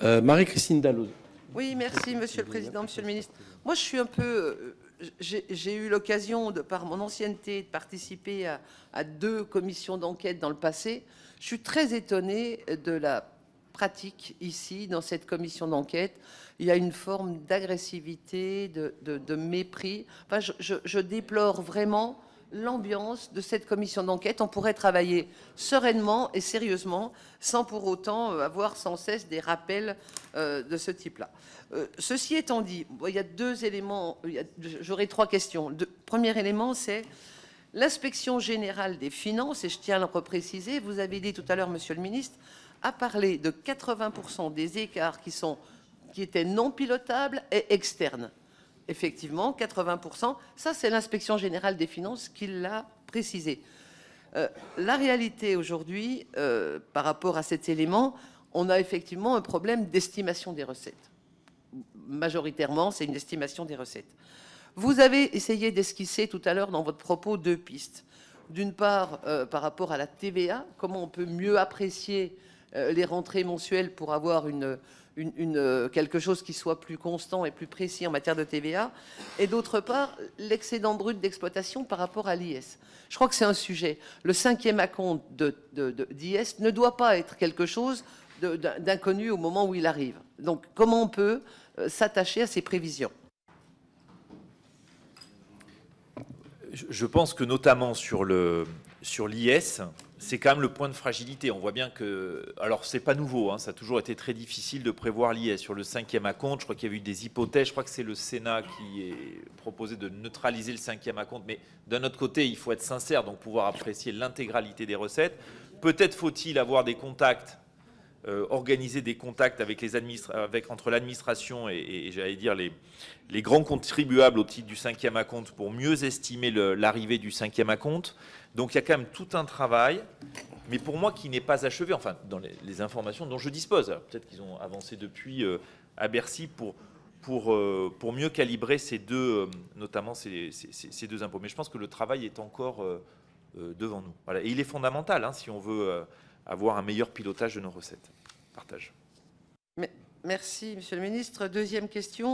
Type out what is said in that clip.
Marie-Christine Dalloz. Oui, merci, Monsieur le Président, Monsieur le Ministre. Moi, je suis un peu... J'ai eu l'occasion, de par mon ancienneté, de participer à 2 commissions d'enquête dans le passé. Je suis très étonnée de la pratique ici, dans cette commission d'enquête. Il y a une forme d'agressivité, de mépris. Enfin, je déplore vraiment l'ambiance de cette commission d'enquête. On pourrait travailler sereinement et sérieusement sans pour autant avoir sans cesse des rappels de ce type-là. Ceci étant dit, il y a 2 éléments, j'aurai 3 questions. Premier élément, c'est l'inspection générale des finances, et je tiens à le repréciser, vous avez dit tout à l'heure, Monsieur le Ministre, a parlé de 80% des écarts qui étaient non pilotables et externes. Effectivement, 80%, ça c'est l'inspection générale des finances qui l'a précisé. La réalité aujourd'hui, par rapport à cet élément, on a effectivement un problème d'estimation des recettes. Majoritairement, c'est une estimation des recettes. Vous avez essayé d'esquisser tout à l'heure dans votre propos 2 pistes. D'une part, par rapport à la TVA, comment on peut mieux apprécier les rentrées mensuelles pour avoir quelque chose qui soit plus constant et plus précis en matière de TVA, et d'autre part, l'excédent brut d'exploitation par rapport à l'IS. Je crois que c'est un sujet. Le 5e acompte d'IS ne doit pas être quelque chose d'inconnu au moment où il arrive. Donc, comment on peut s'attacher à ces prévisions? Je pense que notamment sur l'IS, c'est quand même le point de fragilité. On voit bien que... Alors, c'est pas nouveau, hein, ça a toujours été très difficile de prévoir l'IS. Sur le 5e acompte, je crois qu'il y a eu des hypothèses. Je crois que c'est le Sénat qui est proposé de neutraliser le 5e acompte. Mais d'un autre côté, il faut être sincère, donc pouvoir apprécier l'intégralité des recettes. Peut-être faut-il avoir des contacts, organiser des contacts avec entre l'administration et j'allais dire les grands contribuables au titre du 5e acompte pour mieux estimer l'arrivée du 5e acompte. Donc il y a quand même tout un travail, mais pour moi qui n'est pas achevé, enfin dans les informations dont je dispose. Peut-être qu'ils ont avancé depuis à Bercy pour mieux calibrer notamment ces 2 impôts. Mais je pense que le travail est encore devant nous. Voilà. Et il est fondamental hein, si on veut avoir un meilleur pilotage de nos recettes. Partage. Merci, Monsieur le Ministre. 2e question.